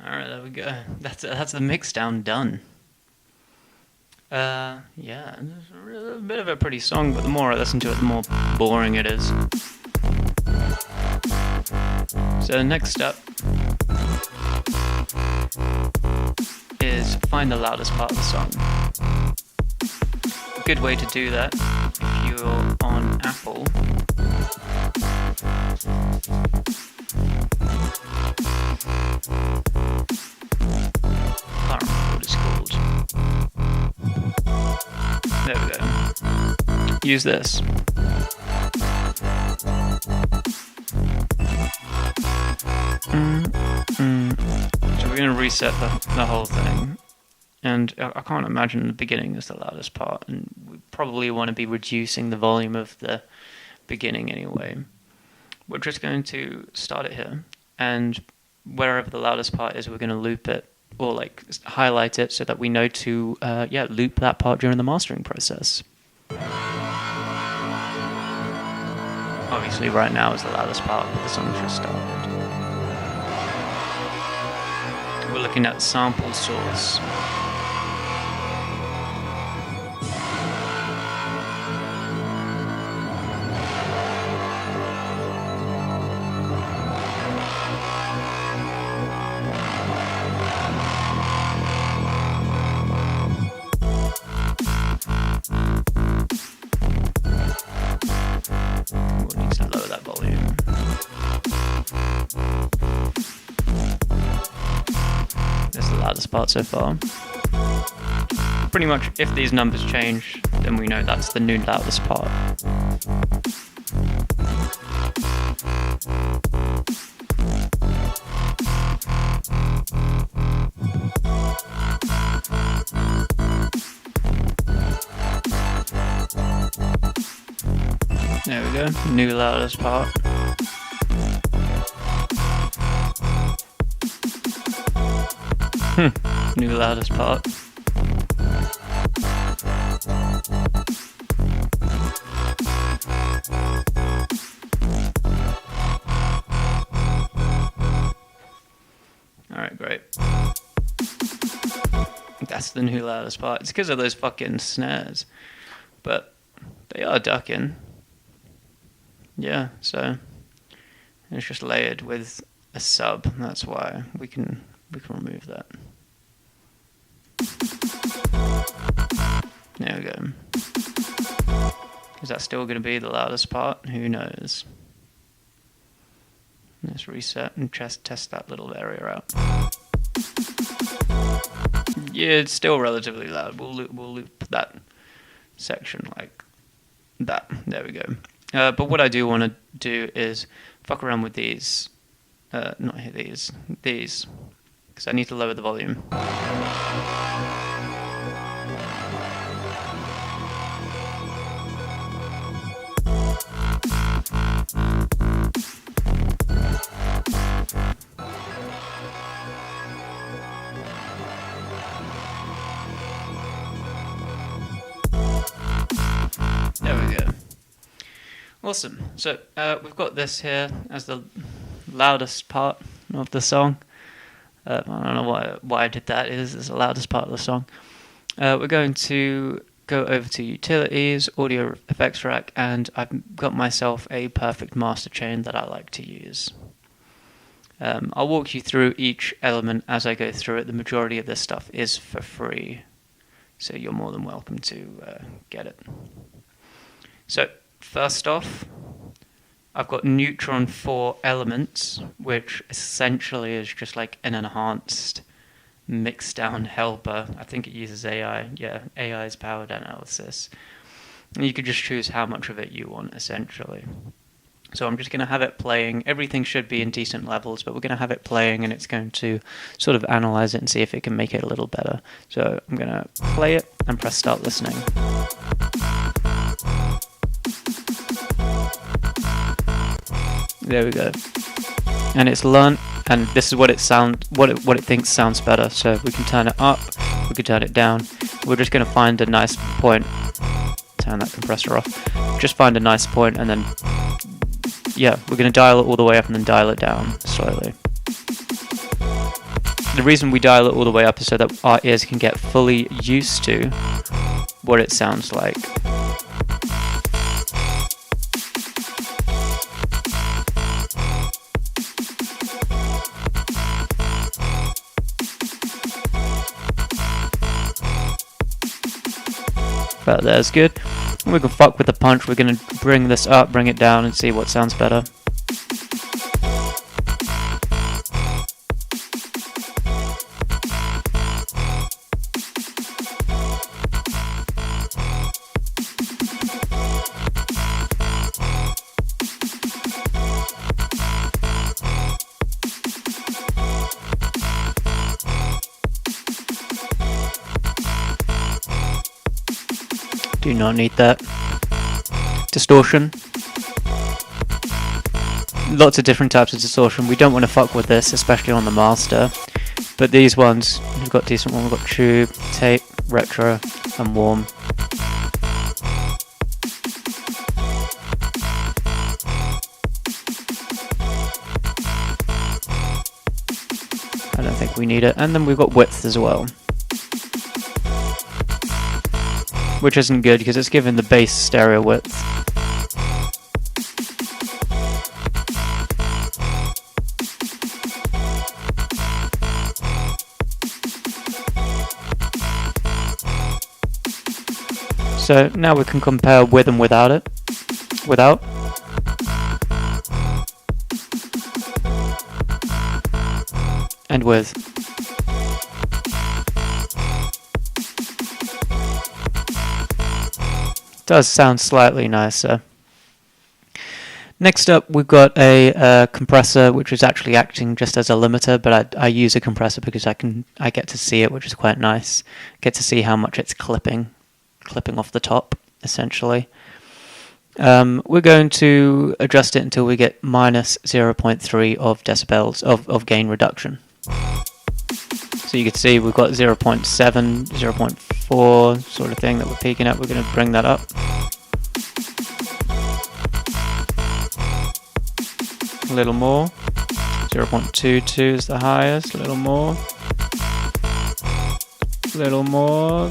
There we go. That's the mix down done. Yeah, it's a bit of a pretty song, but the more I listen to it, the more boring it is. So next up is find the loudest part of the song. A good way to do that, if you're on Apple, can't remember what it's called. There we go. Use this. So we're going to reset the whole thing. And I can't imagine the beginning is the loudest part. And we probably want to be reducing the volume of the beginning anyway. We're just going to start it here. And wherever the loudest part is, we're going to loop it. Or like highlight it so that we know to loop that part during the mastering process. Obviously right now is the loudest part, but the song's just started. We're looking at sample source. We'll need to lower that volume. That's the loudest part so far. Pretty much, if these numbers change, then we know that's the new loudest part. There we go, new loudest part. New loudest part. Alright, great. That's the new loudest part. It's because of those fucking snares. But they are ducking. Yeah, so it's just layered with a sub. That's why we can remove that. There we go. Is that still going to be the loudest part? Who knows? Let's reset and test that little area out. Yeah, it's still relatively loud. We'll loop that section like that. There we go. But what I do want to do is fuck around with these. Not here, these. Because I need to lower the volume. Awesome. So we've got this here as the loudest part of the song. I don't know why I did that. It is the loudest part of the song. We're going to go over to Utilities, Audio Effects Rack, and I've got myself a perfect master chain that I like to use. I'll walk you through each element as I go through it. The majority of this stuff is for free, so you're more than welcome to get it. So first off, I've got Neutron 4 Elements, which essentially is just like an enhanced mixdown helper. I think it uses AI. Yeah, AI's powered analysis. And you can just choose how much of it you want, essentially. So I'm just going to have it playing. Everything should be in decent levels, but we're going to have it playing, and it's going to sort of analyze it and see if it can make it a little better. So I'm going to play it and press start listening. There we go. And it's learned, and this is what it thinks sounds better. So we can turn it up, we can turn it down. We're just going to find a nice point. Turn that compressor off. Just find a nice point, and then yeah, we're going to dial it all the way up and then dial it down slowly. The reason we dial it all the way up is so that our ears can get fully used to what it sounds like. About there's good. We can fuck with the punch. We're going to bring this up, bring it down, and see what sounds better. Do not need that. Distortion. Lots of different types of distortion. We don't want to fuck with this, especially on the master. But these ones, we've got decent ones. We've got tube, tape, retro, and warm. I don't think we need it. And then we've got width as well, which isn't good because it's given the bass stereo width. So now we can compare with and without it. Without. And with. Does sound slightly nicer. Next up, we've got a compressor, which is actually acting just as a limiter, but I use a compressor because I get to see it, which is quite nice. Get to see how much it's clipping off the top, essentially. We're going to adjust it until we get minus 0.3 of decibels of gain reduction. So you can see we've got 0.7, 0.4 sort of thing that we're peaking at. We're going to bring that up. A little more. 0.22 is the highest. A little more. A little more.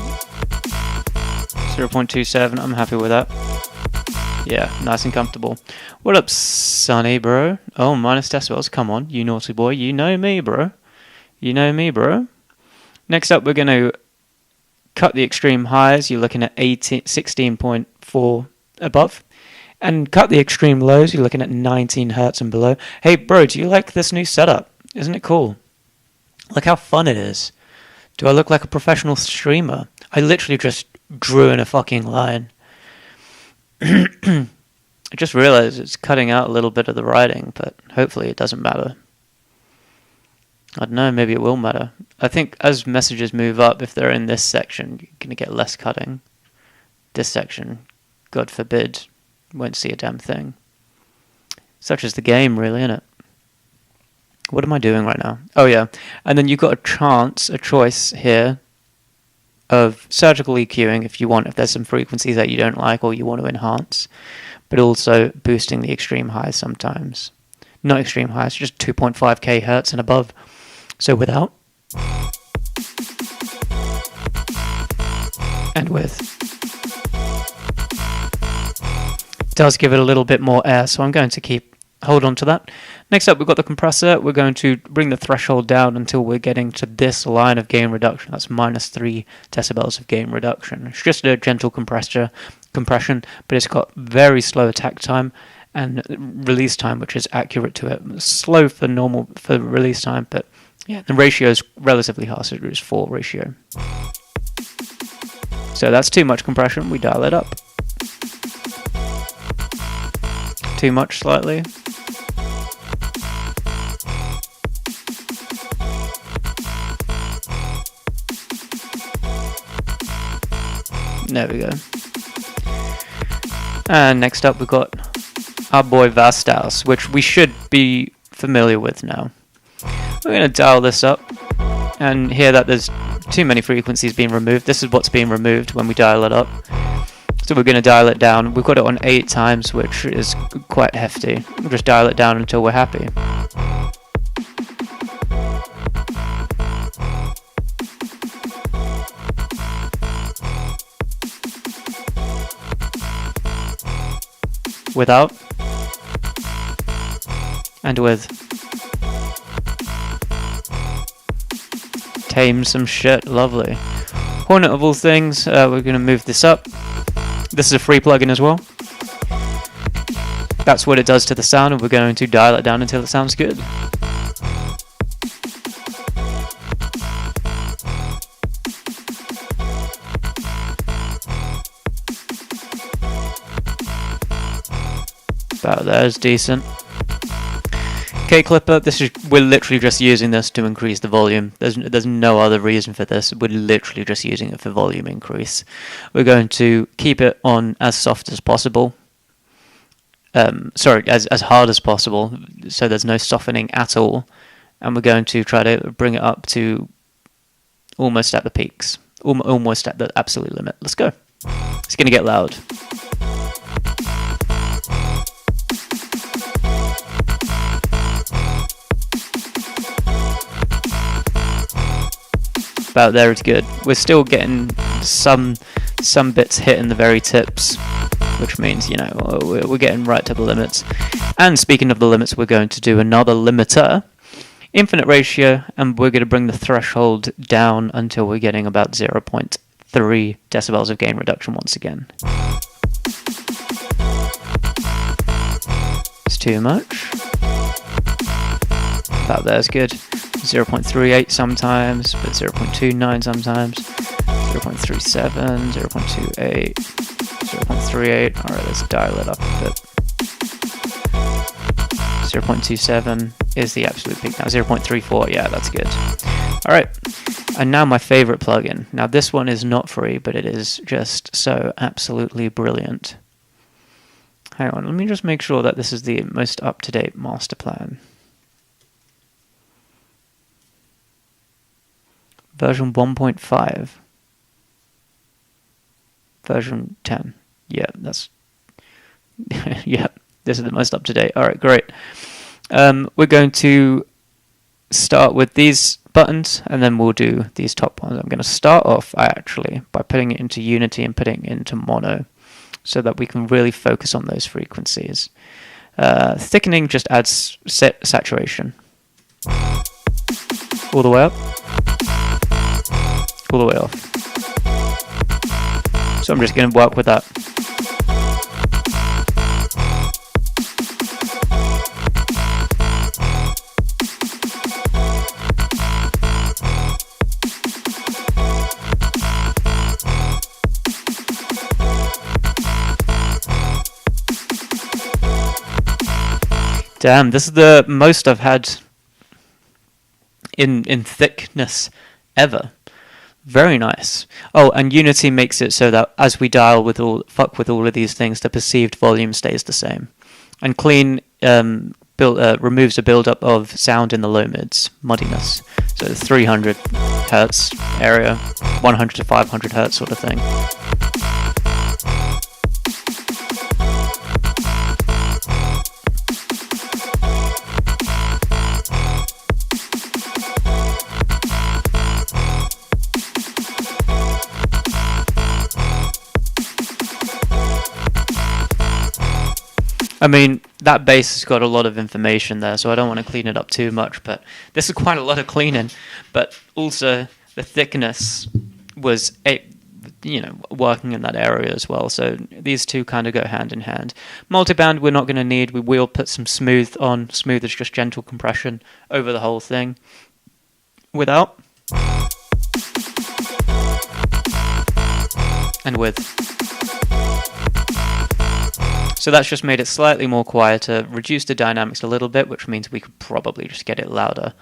0.27. I'm happy with that. Yeah, nice and comfortable. What up, Sonny, bro? Oh, minus decibels. Come on, you naughty boy. You know me, bro. You know me, bro. Next up, we're going to cut the extreme highs. You're looking at 16.4 above. And cut the extreme lows. You're looking at 19 hertz and below. Hey, bro, do you like this new setup? Isn't it cool? Look how fun it is. Do I look like a professional streamer? I literally just drew in a fucking line. I just realized it's cutting out a little bit of the writing, but hopefully it doesn't matter. I don't know, maybe it will matter. I think as messages move up, if they're in this section, you're going to get less cutting. This section, God forbid, won't see a damn thing. Such is the game, really, isn't it? What am I doing right now? Oh, yeah. And then you've got a choice here of surgical EQing if you want, if there's some frequencies that you don't like or you want to enhance. but also boosting the extreme highs sometimes. Not extreme highs, just 2.5k hertz and above. So without and with. It does give it a little bit more air, so I'm going to hold on to that. Next up, we've got the compressor. We're going to bring the threshold down until we're getting to this line of gain reduction. That's -3 decibels of gain reduction. It's just a gentle compression, but it's got very slow attack time and release time, which is accurate to it. Slow for release time, but yeah, the ratio is relatively high, so it's 4 ratio. So that's too much compression. We dial it up. Too much slightly. There we go. And next up we've got our boy Vastaus, which we should be familiar with now. We're going to dial this up and hear that there's too many frequencies being removed. This is what's being removed when we dial it up. So we're going to dial it down. We've got it on 8 times, which is quite hefty. We'll just dial it down until we're happy. Without and with. Tame some shit, lovely. Hornet of all things, we're going to move this up. This is a free plugin as well. That's what it does to the sound, and we're going to dial it down until it sounds good. About there is decent. K-Clipper, we're literally just using this to increase the volume. There's no other reason for this. We're literally just using it for volume increase. We're going to keep it on as soft as possible. As hard as possible, so there's no softening at all. And we're going to try to bring it up to almost at the peaks, almost at the absolute limit. Let's go. It's going to get loud. About there is good. We're still getting some bits hitting the very tips, which means, you know, we're getting right to the limits. And speaking of the limits, we're going to do another limiter, infinite ratio, and we're going to bring the threshold down until we're getting about 0.3 decibels of gain reduction once again. It's too much. About there's good. 0.38 sometimes, but 0.29 sometimes, 0.37, 0.28, 0.38, alright, let's dial it up a bit. 0.27 is the absolute peak now, 0.34, yeah, that's good. Alright, and now my favorite plugin. Now this one is not free, but it is just so absolutely brilliant. Hang on, let me just make sure that this is the most up-to-date master plan. Version 1.5. Version 10. Yeah, that's... yeah, this is the most up-to-date. Alright, great. We're going to start with these buttons, and then we'll do these top ones. I'm going to start off, actually, by putting it into Unity and putting it into Mono, so that we can really focus on those frequencies. Thickening just adds saturation. All the way up. All the way off. So I'm just going to work with that. Damn, this is the most I've had in thickness ever. Very nice. Oh, and Unity makes it so that as we dial fuck with all of these things, the perceived volume stays the same. And Clean removes a build-up of sound in the low mids, muddiness. So 300 hertz area, 100 to 500 hertz sort of thing. I mean, that bass has got a lot of information there, so I don't want to clean it up too much, but this is quite a lot of cleaning. But also, the thickness was, working in that area as well, so these two kind of go hand in hand. Multiband we're not going to need. We will put some smooth on. Smooth is just gentle compression over the whole thing. Without. And with. So that's just made it slightly more quieter, reduced the dynamics a little bit, which means we could probably just get it louder.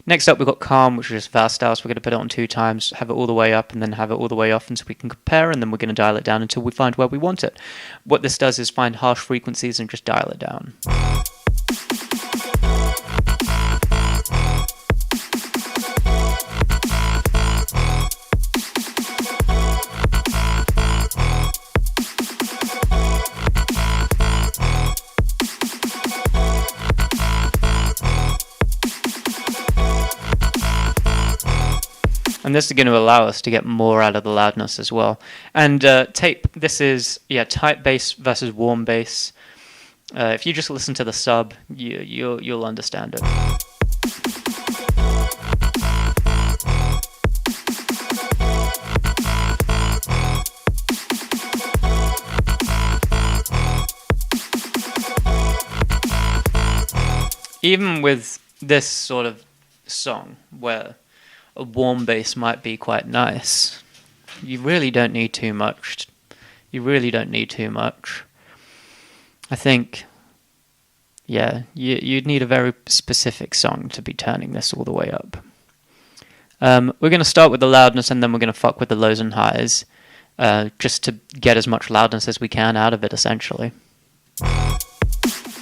Next up, we've got Calm, which is just fast style, so we're going to put it on 2 times, have it all the way up, and then have it all the way off, and so we can compare, and then we're going to dial it down until we find where we want it. What this does is find harsh frequencies and just dial it down. And this is going to allow us to get more out of the loudness as well. And tape, this is tight bass versus warm bass. If you just listen to the sub, you'll understand it. Even with this sort of song, where a warm bass might be quite nice, you really don't need too much. I think, you'd need a very specific song to be turning this all the way up. We're going to start with the loudness, and then we're going to fuck with the lows and highs, just to get as much loudness as we can out of it, essentially.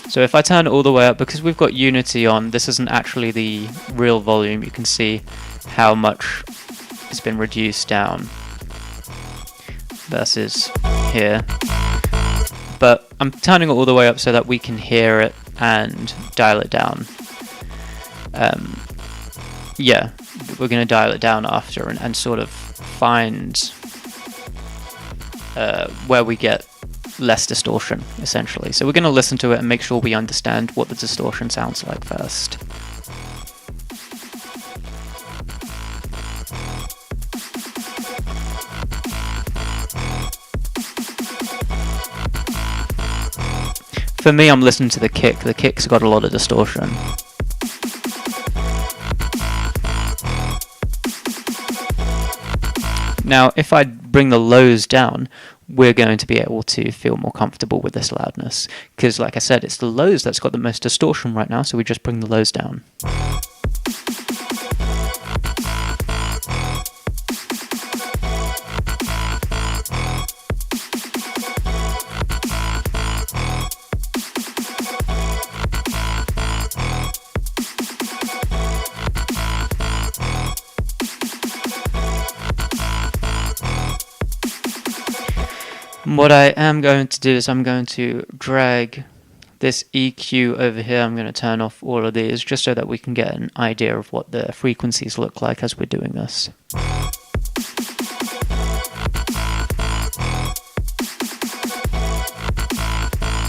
So if I turn it all the way up, because we've got Unity on, this isn't actually the real volume. You can see how much it's been reduced down versus here. But I'm turning it all the way up so that we can hear it and dial it down. We're going to dial it down after and sort of find where we get less distortion, essentially. So we're going to listen to it and make sure we understand what the distortion sounds like first. For me, I'm listening to the kick. The kick's got a lot of distortion. Now, if I bring the lows down, we're going to be able to feel more comfortable with this loudness. Because, like I said, it's the lows that's got the most distortion right now, so we just bring the lows down. What I am going to do is I'm going to drag this EQ over here. I'm going to turn off all of these just so that we can get an idea of what the frequencies look like as we're doing this.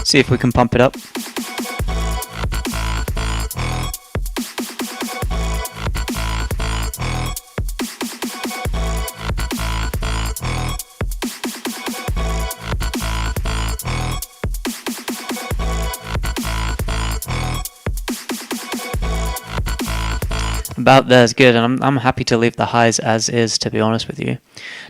See if we can pump it up. About there's good, and I'm happy to leave the highs as is, to be honest with you.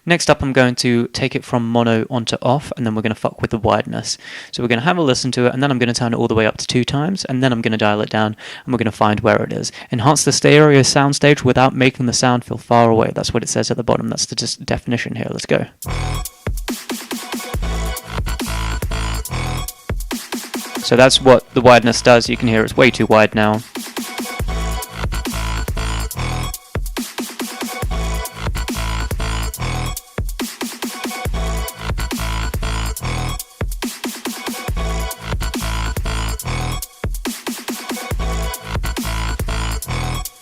Next up, I'm going to take it from mono onto off, and then we're going to fuck with the wideness. So we're going to have a listen to it, and then I'm going to turn it all the way up to 2 times, and then I'm going to dial it down, and we're going to find where it is. Enhance the stereo soundstage without making the sound feel far away. That's what it says at the bottom. That's the definition here. Let's go. So that's what the wideness does. You can hear it's way too wide now.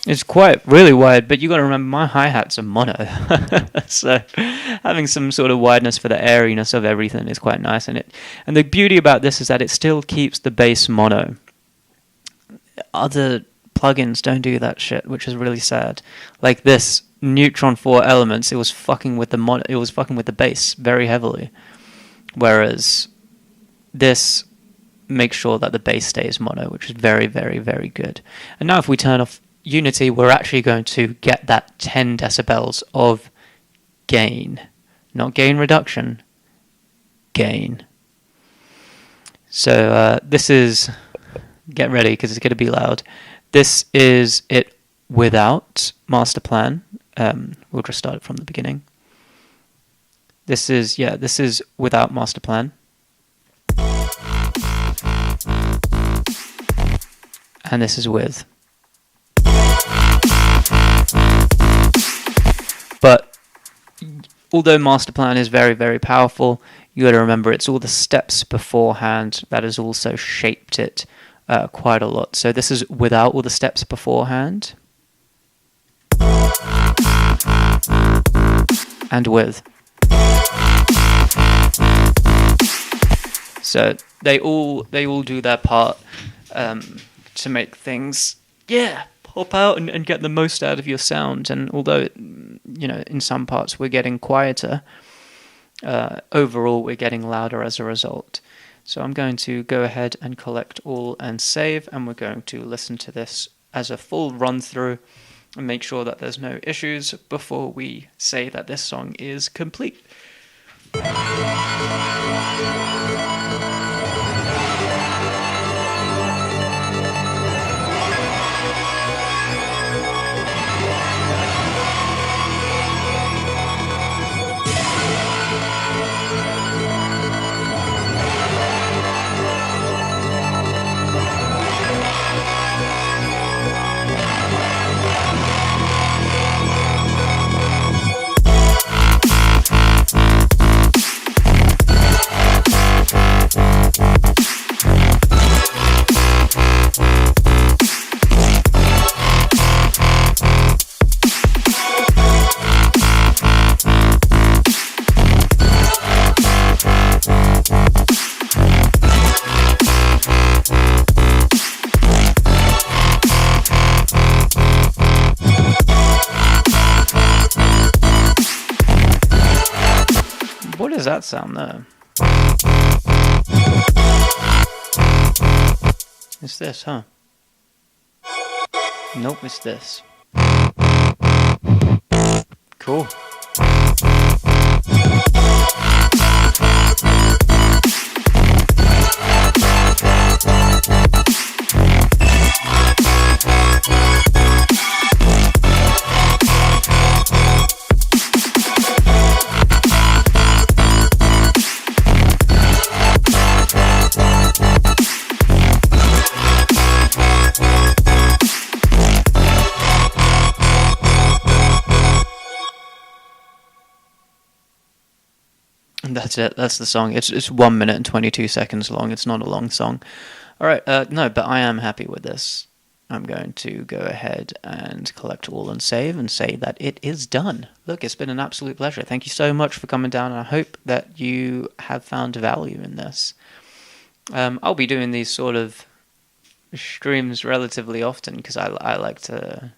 It's quite really wide, but you got to remember my hi-hats are mono, so having some sort of wideness for the airiness of everything is quite nice. And the beauty about this is that it still keeps the bass mono. Other plugins don't do that shit, which is really sad. Like this Neutron 4 Elements, it was fucking with the bass very heavily, whereas this makes sure that the bass stays mono, which is very, very, very good. And now if we turn off Unity, we're actually going to get that 10 decibels of gain. Not gain reduction, gain. So this is, get ready because it's going to be loud. This is it without master plan. We'll just start it from the beginning. This is without master plan. And this is with. But although master plan is very, very powerful, you got to remember it's all the steps beforehand that has also shaped it quite a lot. So this is without all the steps beforehand, and with. So they all do their part to make things pop out and get the most out of your sound. And although in some parts we're getting quieter, overall we're getting louder as a result. So I'm going to go ahead and collect all and save, and we're going to listen to this as a full run through and make sure that there's no issues before we say that this song is complete. What does that sound there? It's this, huh? Nope, it's this. Cool. That's it. That's the song. It's 1 minute and 22 seconds long. It's not a long song. All right. No, but I am happy with this. I'm going to go ahead and collect all and save and say that it is done. Look, it's been an absolute pleasure. Thank you so much for coming down, and I hope that you have found value in this. I'll be doing these sort of streams relatively often because I like to.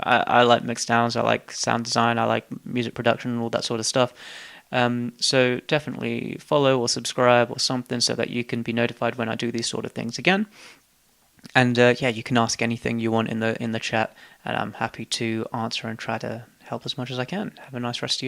I like mixdowns. I like sound design. I like music production and all that sort of stuff. So definitely follow or subscribe or something so that you can be notified when I do these sort of things again. And you can ask anything you want in the chat, and I'm happy to answer and try to help as much as I can. Have a nice rest of your day.